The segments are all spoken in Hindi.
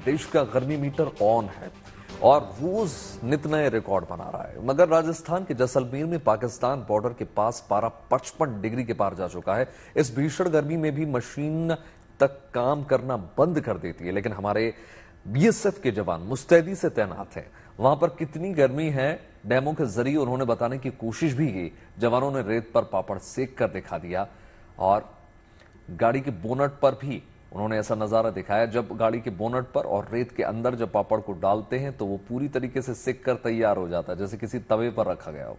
देश का गर्मी मीटर ऑन है और रोज नित नए रिकॉर्ड बना रहा है। मगर राजस्थान के जैसलमेर में पाकिस्तान बॉर्डर के पास पारा 55 डिग्री के पार जा चुका है। इस भीषण गर्मी में भी मशीन तक काम करना बंद कर देती है, लेकिन हमारे बीएसएफ के जवान मुस्तैदी से तैनात हैं। वहां पर कितनी गर्मी है, डैमों के जरिए उन्होंने बताने की कोशिश भी की। जवानों ने रेत पर पापड़ सेक कर दिखा दिया और गाड़ी के बोनट पर भी उन्होंने ऐसा नजारा दिखाया। जब गाड़ी के बोनट पर और रेत के अंदर जब पापड़ को डालते हैं तो वो पूरी तरीके से सिक कर तैयार हो जाता है, जैसे किसी तवे पर रखा गया हो।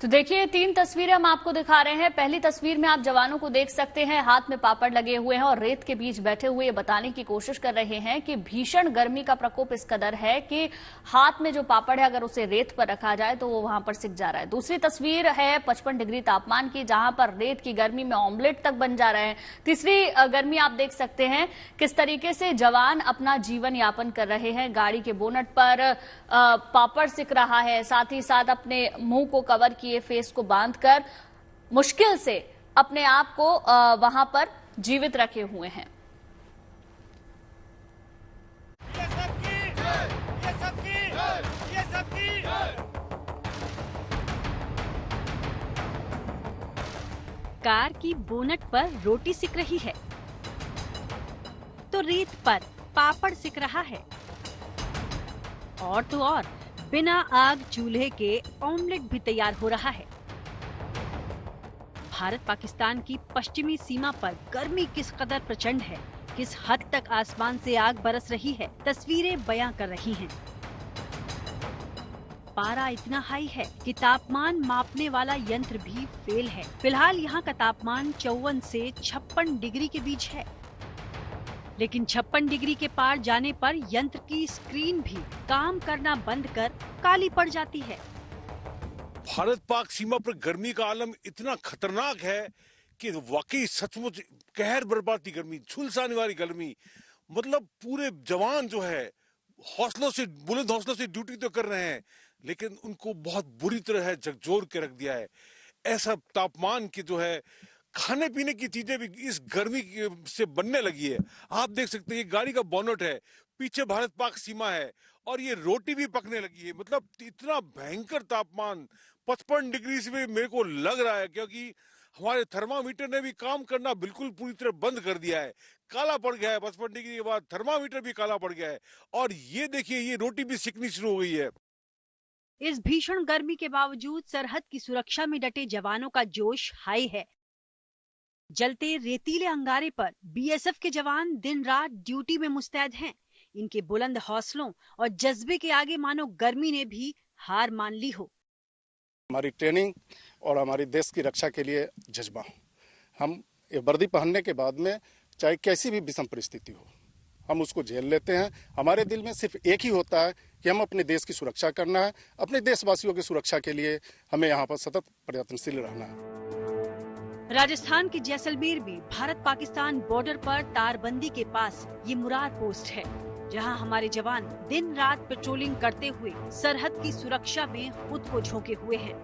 तो देखिए 3 तस्वीरें हम आपको दिखा रहे हैं। पहली तस्वीर में आप जवानों को देख सकते हैं, हाथ में पापड़ लगे हुए हैं और रेत के बीच बैठे हुए बताने की कोशिश कर रहे हैं कि भीषण गर्मी का प्रकोप इस कदर है कि हाथ में जो पापड़ है अगर उसे रेत पर रखा जाए तो वो वहां पर सिक जा रहा है। दूसरी तस्वीर है 55 डिग्री तापमान की, जहां पर रेत की गर्मी में ऑमलेट तक बन जा रहे हैं। तीसरी गर्मी आप देख सकते हैं किस तरीके से जवान अपना जीवन यापन कर रहे हैं। गाड़ी के बोनट पर पापड़ सिक रहा है, साथ ही साथ अपने मुंह को कवर किए, फेस को बांधकर मुश्किल से अपने आप को वहां पर जीवित रखे हुए हैं। कार की बोनट पर रोटी सिक रही है तो रेत पर पापड़ सिक रहा है, और तो और बिना आग चूल्हे के ऑमलेट भी तैयार हो रहा है। भारत पाकिस्तान की पश्चिमी सीमा पर गर्मी किस कदर प्रचंड है, किस हद तक आसमान से आग बरस रही है, तस्वीरें बयां कर रही हैं। पारा इतना हाई है कि तापमान मापने वाला यंत्र भी फेल है। फिलहाल यहाँ का तापमान 54 से 56 डिग्री के बीच है, लेकिन 56 डिग्री के पार जाने पर यंत्र की स्क्रीन भी काम करना बंद कर काली पड़ जाती है। भारत पाक सीमा पर गर्मी का आलम इतना खतरनाक है कि वाकई सचमुच कहर बर्बादी गर्मी, झुलसाने वाली गर्मी। मतलब पूरे जवान जो है हौसलों से, बुलंद हौसलों से ड्यूटी तो कर रहे हैं, लेकिन उनको बहुत बुरी तरह है झकझोर के रख दिया है। ऐसा तापमान की जो है खाने पीने की चीजें भी इस गर्मी से बनने लगी है। आप देख सकते हैं ये गाड़ी का बोनट है, पीछे भारत पाक सीमा है और ये रोटी भी पकने लगी है। मतलब इतना भयंकर तापमान 55 डिग्री से मेरे को लग रहा है, क्योंकि हमारे थर्मामीटर ने भी काम करना बिल्कुल पूरी तरह बंद कर दिया है। काला पड़ गया है, 55 डिग्री के बाद थर्मामीटर भी काला पड़ गया है और ये देखिए ये रोटी भी सिकनी शुरू हो गई है। इस भीषण गर्मी के बावजूद सरहद की सुरक्षा में डटे जवानों का जोश हाई है। जलते रेतीले अंगारे पर बीएसएफ के जवान दिन रात ड्यूटी में मुस्तैद हैं। इनके बुलंद हौसलों और जज्बे के आगे मानो गर्मी ने भी हार मान ली हो। हमारी ट्रेनिंग और हमारी देश की रक्षा के लिए जज्बा, हम ये वर्दी पहनने के बाद में चाहे कैसी भी विषम परिस्थिति हो हम उसको झेल लेते हैं। हमारे दिल में सिर्फ एक ही होता है कि हम अपने देश की सुरक्षा करना है, अपने देशवासियों की सुरक्षा के लिए हमें यहाँ पर सतत प्रयत्नशील रहना है। राजस्थान के जैसलमेर में भारत पाकिस्तान बॉर्डर पर तारबंदी के पास ये मुराद पोस्ट है, जहां हमारे जवान दिन रात पेट्रोलिंग करते हुए सरहद की सुरक्षा में खुद को झोंके हुए हैं।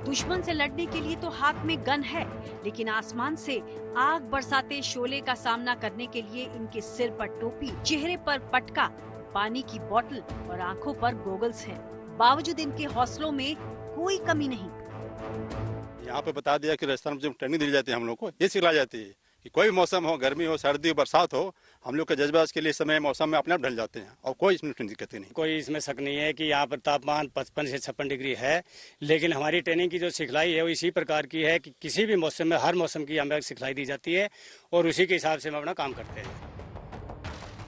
दुश्मन से लड़ने के लिए तो हाथ में गन है, लेकिन आसमान से आग बरसाते शोले का सामना करने के लिए इनके सिर पर टोपी, चेहरे पर पटका, पानी की बोतल और आंखों पर गोगल्स हैं। बावजूद इनके हौसलों में कोई कमी नहीं। यहाँ पे बता दिया कि राजस्थान में जब ट्रेनिंग दी जाती है हम लोग को ये सिखलाई जाती है कि कोई मौसम हो, गर्मी हो, सर्दी हो, बरसात हो, हम लोग के जज्बात के लिए समय मौसम में अपने आप ढल जाते हैं और कोई इसमें दिक्कत नहीं। कोई इसमें शक नहीं है कि यहाँ पर तापमान 55 से 56 डिग्री है, लेकिन हमारी ट्रेनिंग की जो सिखलाई है वो इसी प्रकार की है कि किसी भी मौसम में हर मौसम की हमें सिखलाई दी जाती है और उसी के हिसाब से हम अपना काम करते हैं।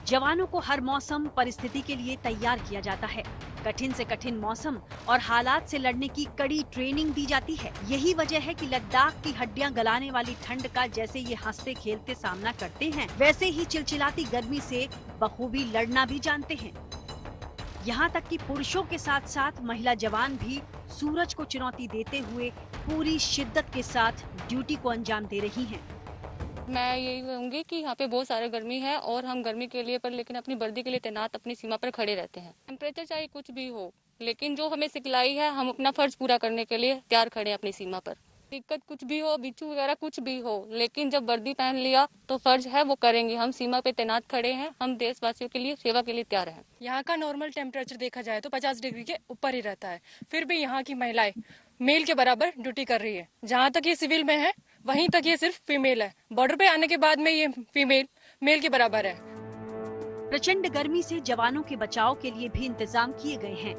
जवानों को हर मौसम परिस्थिति के लिए तैयार किया जाता है। कठिन से कठिन मौसम और हालात से लड़ने की कड़ी ट्रेनिंग दी जाती है। यही वजह है कि लद्दाख की हड्डियां गलाने वाली ठंड का जैसे ये हंसते खेलते सामना करते हैं, वैसे ही चिलचिलाती गर्मी से बखूबी लड़ना भी जानते हैं। यहाँ तक कि पुरुषों के साथ साथ महिला जवान भी सूरज को चुनौती देते हुए पूरी शिद्दत के साथ ड्यूटी को अंजाम दे रही हैं। मैं यही कहूँगी कि यहाँ पे बहुत सारे गर्मी है और हम गर्मी के लिए पर लेकिन अपनी वर्दी के लिए तैनात अपनी सीमा पर खड़े रहते हैं। टेम्परेचर चाहे कुछ भी हो, लेकिन जो हमें सिखलाई है हम अपना फर्ज पूरा करने के लिए तैयार खड़े हैं अपनी सीमा पर। दिक्कत कुछ भी हो, बिच्छू वगैरह कुछ भी हो, लेकिन जब वर्दी पहन लिया तो फर्ज है वो करेंगे। हम सीमा पे तैनात खड़े हैं, हम देशवासियों के लिए सेवा के लिए तैयार हैं। यहाँ का नॉर्मल टेम्परेचर देखा जाए तो 50 डिग्री के ऊपर ही रहता है, फिर भी यहाँ की महिलाएं मेल के बराबर ड्यूटी कर रही है। जहाँ तक ये सिविल में है वहीं तक ये सिर्फ फीमेल है, बॉर्डर पे आने के बाद में ये फीमेल मेल के बराबर है। प्रचंड गर्मी से जवानों के बचाव के लिए भी इंतजाम किए गए हैं।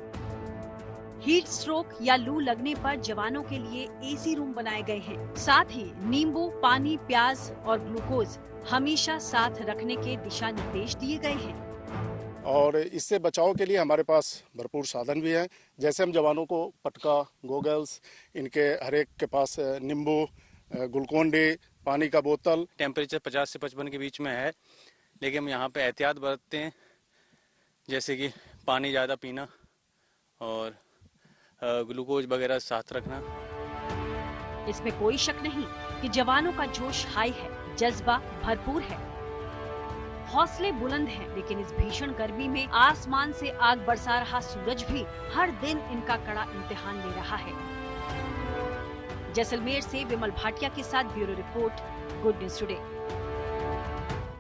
हीट स्ट्रोक या लू लगने पर जवानों के लिए एसी रूम बनाए गए हैं। साथ ही नींबू, पानी, प्याज और ग्लूकोज हमेशा साथ रखने के दिशा निर्देश दिए गए हैं। और इससे बचाव के लिए हमारे पास भरपूर साधन भी हैं। जैसे हम जवानों को पटका, गोगल्स, इनके हर एक के पास नींबू, ग्लूकोन डी, पानी का बोतल। टेम्परेचर 50 से 55 के बीच में है, लेकिन हम यहाँ पे एहतियात बरतते हैं, जैसे कि पानी ज़्यादा पीना और ग्लूकोज वगैरह साथ रखना। इसमें कोई शक नहीं कि जवानों का जोश हाई है, जज्बा भरपूर है, हौसले बुलंद हैं, लेकिन इस भीषण गर्मी में आसमान से आग बरसा रहा सूरज भी हर दिन इनका कड़ा इम्तिहान ले रहा है। जैसलमेर से विमल भाटिया के साथ bureau report, good news today.